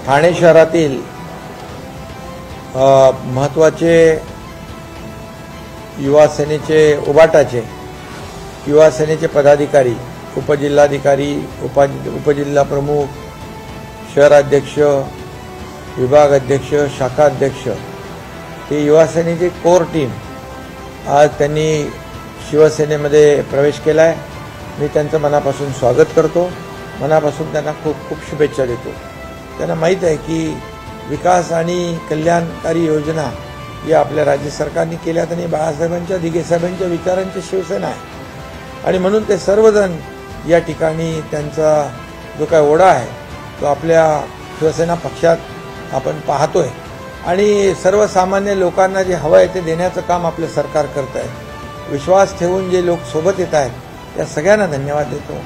ठाणे शहरातील महत्त्वाचे युवा सेनेचे उबाटाचे युवा सेनेचे पदाधिकारी, उपजिल्हाधिकारी, उपजिल्हा प्रमुख, शहराध्यक्ष, विभाग अध्यक्ष, शाखा अध्यक्ष ही युवा सेनेची कोर टीम आज त्यांनी शिवसेनेमध्ये प्रवेश केला आहे। मी त्यांचं मनापासून स्वागत करतो, मनापासून त्यांना खूप खूप शुभेच्छा देतो। त्यांना माहीत आहे की विकास आणि कल्याणकारी योजना या आपल्या राज्य सरकारने केल्यात आणि बाळासाहेबांच्या, दिघे साहेबांच्या विचारांची शिवसेना आहे आणि म्हणून ते सर्वजण या ठिकाणी त्यांचा जो काय ओढा आहे तो आपल्या शिवसेना पक्षात आपण पाहतोय आणि सर्वसामान्य लोकांना जे हवं आहे ते देण्याचं काम आपलं सरकार करत आहे। विश्वास ठेवून जे लोक सोबत येत आहेत त्या सगळ्यांना धन्यवाद देतो।